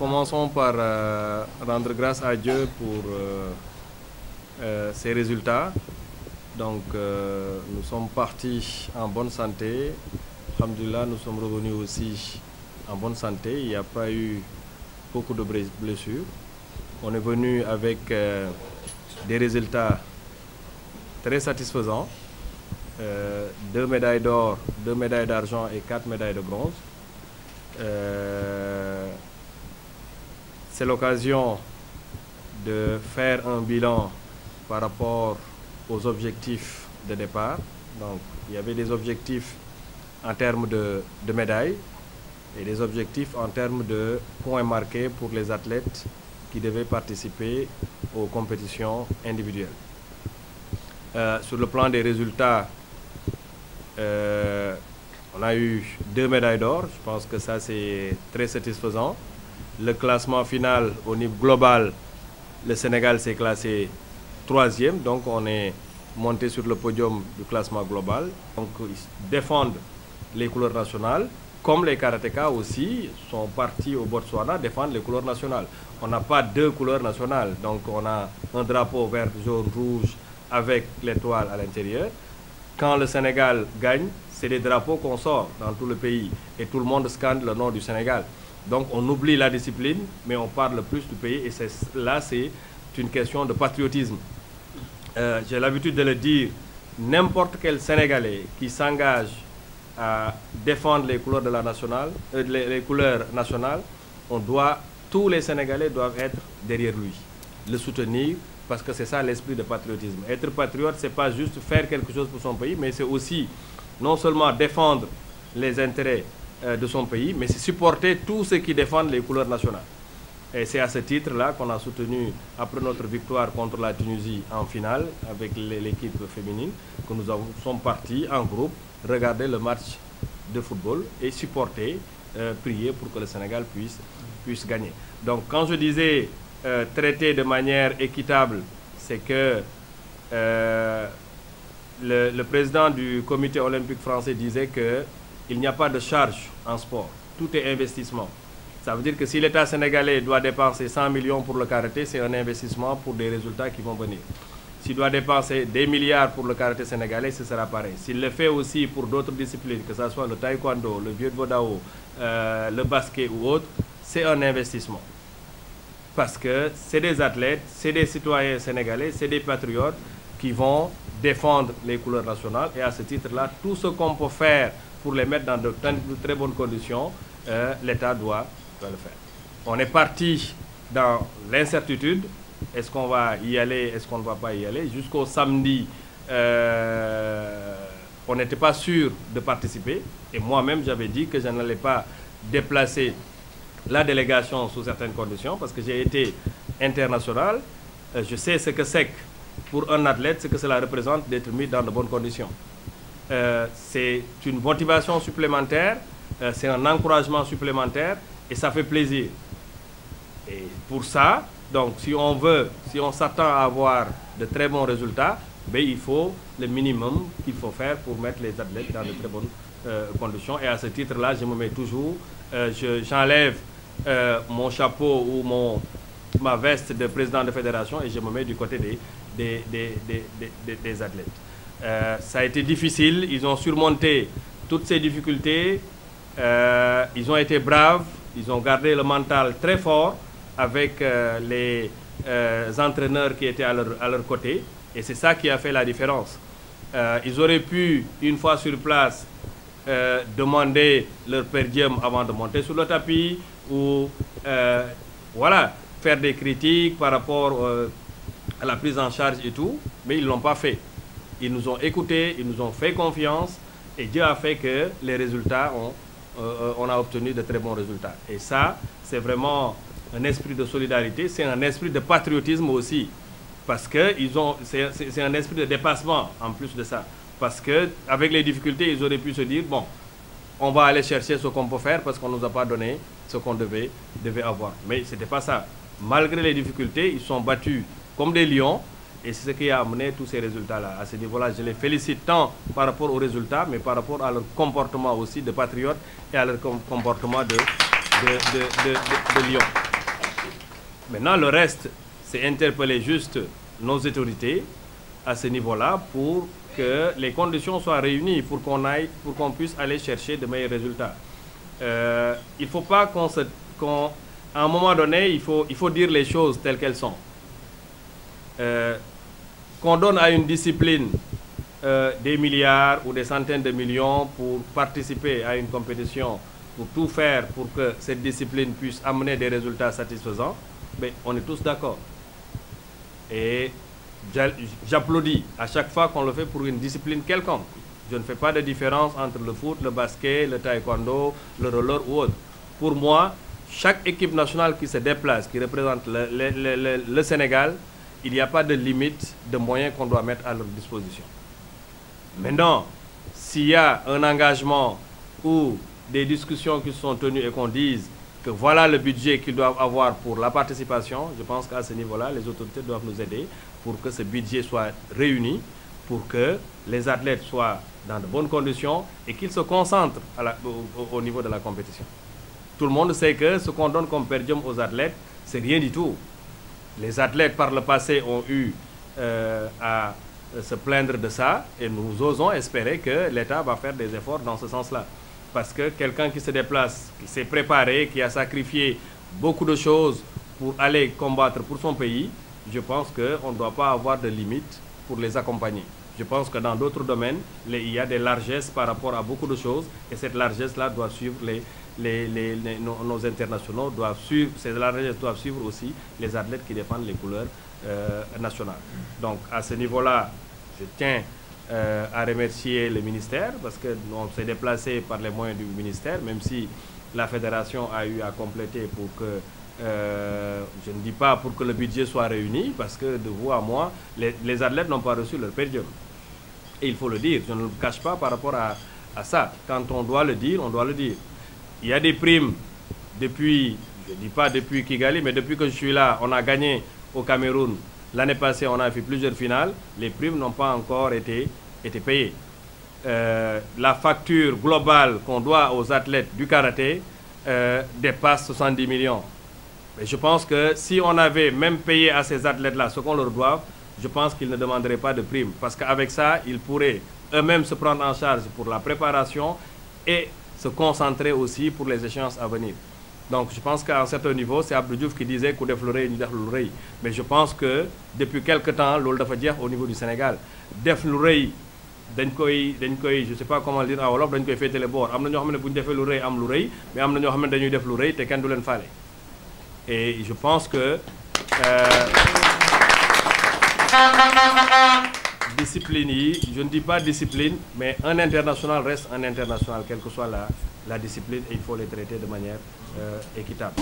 commençons par rendre grâce à Dieu pour ces résultats. Donc, nous sommes partis en bonne santé. Alhamdulillah, nous sommes revenus aussi en bonne santé. Il n'y a pas eu beaucoup de blessures. On est venu avec des résultats très satisfaisants. 2 médailles d'or, 2 médailles d'argent et 4 médailles de bronze. C'est l'occasion de faire un bilan par rapport aux objectifs de départ. Donc, il y avait des objectifs en termes de médailles et des objectifs en termes de points marqués pour les athlètes qui devaient participer aux compétitions individuelles. Sur le plan des résultats, on a eu 2 médailles d'or. Je pense que ça, c'est très satisfaisant. Le classement final au niveau global, le Sénégal s'est classé 3e. Donc, on est monté sur le podium du classement global. Donc, ils défendent les couleurs nationales. Comme les karatékas aussi sont partis au Botswana défendre les couleurs nationales. On n'a pas 2 couleurs nationales. Donc, on a un drapeau vert, jaune, rouge avec l'étoile à l'intérieur. Quand le Sénégal gagne, c'est des drapeaux qu'on sort dans tout le pays et tout le monde scande le nom du Sénégal. Donc on oublie la discipline, mais on parle plus du pays et là c'est une question de patriotisme. J'ai l'habitude de le dire, n'importe quel Sénégalais qui s'engage à défendre les couleurs de la nationale, les couleurs nationales, tous les Sénégalais doivent être derrière lui, le soutenir. Parce que c'est ça l'esprit de patriotisme. Être patriote, ce n'est pas juste faire quelque chose pour son pays, mais c'est aussi non seulement défendre les intérêts de son pays, mais c'est supporter tous ceux qui défendent les couleurs nationales. Et c'est à ce titre-là qu'on a soutenu, après notre victoire contre la Tunisie en finale, avec l'équipe féminine, que nous sommes partis en groupe regarder le match de football et supporter, prier pour que le Sénégal puisse gagner. Donc quand je disais traité de manière équitable, c'est que le président du comité olympique français disait qu'il n'y a pas de charge en sport, tout est investissement. Ça veut dire que si l'État sénégalais doit dépenser 100 millions pour le karaté, c'est un investissement pour des résultats qui vont venir. S'il doit dépenser des milliards pour le karaté sénégalais, ce sera pareil. S'il le fait aussi pour d'autres disciplines, que ce soit le taekwondo, le vieux vodao, le basket ou autre, c'est un investissement. Parce que c'est des athlètes, c'est des citoyens sénégalais, c'est des patriotes qui vont défendre les couleurs nationales. Et à ce titre-là, tout ce qu'on peut faire pour les mettre dans de très bonnes conditions, l'État doit le faire. On est parti dans l'incertitude. Est-ce qu'on va y aller, est-ce qu'on ne va pas y aller? Jusqu'au samedi, on n'était pas sûr de participer. Et moi-même, j'avais dit que je n'allais pas déplacer la délégation sous certaines conditions, parce que j'ai été international, je sais ce que c'est pour un athlète, ce que cela représente d'être mis dans de bonnes conditions. C'est une motivation supplémentaire, c'est un encouragement supplémentaire, et ça fait plaisir. Et pour ça, donc si on s'attend à avoir de très bons résultats, ben, il faut le minimum qu'il faut faire pour mettre les athlètes dans de très bonnes conditions. Et à ce titre-là, je me mets toujours, j'enlève mon chapeau ou ma veste de président de fédération et je me mets du côté des athlètes. Ça a été difficile, ils ont surmonté toutes ces difficultés, ils ont été braves, ils ont gardé le mental très fort avec les entraîneurs qui étaient à leur côté et c'est ça qui a fait la différence. Ils auraient pu, une fois sur place, demander leur per diem avant de monter sur le tapis ou voilà, faire des critiques par rapport à la prise en charge et tout, mais ils ne l'ont pas fait. Ils nous ont écoutés, ils nous ont fait confiance et Dieu a fait que les résultats, on a obtenu de très bons résultats. Et ça, c'est vraiment un esprit de solidarité, c'est un esprit de patriotisme aussi, parce que c'est un esprit de dépassement en plus de ça. Parce qu'avec les difficultés, ils auraient pu se dire, bon, on va aller chercher ce qu'on peut faire parce qu'on ne nous a pas donné ce qu'on devait avoir. Mais ce n'était pas ça. Malgré les difficultés, ils sont battus comme des lions et c'est ce qui a amené tous ces résultats-là. À ce niveau-là, je les félicite tant par rapport aux résultats, mais par rapport à leur comportement aussi de patriotes et à leur comportement de lions. Maintenant, le reste, c'est interpeller juste nos autorités à ce niveau-là pour que les conditions soient réunies pour qu'on puisse aller chercher de meilleurs résultats. Il ne faut pas à un moment donné, il faut dire les choses telles qu'elles sont. Qu'on donne à une discipline des milliards ou des centaines de millions pour participer à une compétition, pour tout faire pour que cette discipline puisse amener des résultats satisfaisants, mais on est tous d'accord. Et j'applaudis à chaque fois qu'on le fait pour une discipline quelconque. Je ne fais pas de différence entre le foot, le basket, le taekwondo, le roller ou autre. Pour moi, chaque équipe nationale qui se déplace, qui représente le Sénégal, il n'y a pas de limite de moyens qu'on doit mettre à leur disposition. Maintenant, s'il y a un engagement ou des discussions qui sont tenues et qu'on dise que voilà le budget qu'ils doivent avoir pour la participation, je pense qu'à ce niveau-là, les autorités doivent nous aider pour que ce budget soit réuni, pour que les athlètes soient dans de bonnes conditions et qu'ils se concentrent au niveau de la compétition. Tout le monde sait que ce qu'on donne comme per diem aux athlètes, c'est rien du tout. Les athlètes par le passé ont eu à se plaindre de ça et nous osons espérer que l'État va faire des efforts dans ce sens-là. Parce que quelqu'un qui se déplace, qui s'est préparé, qui a sacrifié beaucoup de choses pour aller combattre pour son pays, je pense qu'on ne doit pas avoir de limites pour les accompagner. Je pense que dans d'autres domaines, il y a des largesses par rapport à beaucoup de choses et cette largesse-là doit suivre nos internationaux, ces largesses doivent suivre aussi les athlètes qui défendent les couleurs nationales. Donc à ce niveau-là, je tiens à remercier le ministère parce qu'on s'est déplacé par les moyens du ministère, même si la fédération a eu à compléter pour que, je ne dis pas pour que le budget soit réuni, parce que de vous à moi, les athlètes n'ont pas reçu leur per diem. Et il faut le dire, je ne le cache pas par rapport à ça. Quand on doit le dire, on doit le dire. Il y a des primes depuis, je ne dis pas depuis Kigali, mais depuis que je suis là, on a gagné au Cameroun. L'année passée, on a fait plusieurs finales. Les primes n'ont pas encore été payées. La facture globale qu'on doit aux athlètes du karaté dépasse 70 millions. Mais je pense que si on avait même payé à ces athlètes-là ce qu'on leur doit, je pense qu'ils ne demanderaient pas de primes. Parce qu'avec ça, ils pourraient eux-mêmes se prendre en charge pour la préparation et se concentrer aussi pour les échéances à venir. Donc je pense qu'à un certain niveau, c'est Abdou Diouf qui disait qu'on def lu rëy ñu def lu rëy. Mais je pense que depuis quelque temps, loolu dafa jeex au niveau du Sénégal. Def lu rëy dañ koy je sais pas comment dire en wolof, dañ koy féetale boor. Am na ñoo xam ne bu ñu defee lu rëy am lu rëy, mais am na ñoo xam ne dañuy def lu rëy te kenn du leen faale. Et je pense que discipline, je ne dis pas discipline, mais un international reste un international, quelle que soit la discipline, et il faut les traiter de manière équitable.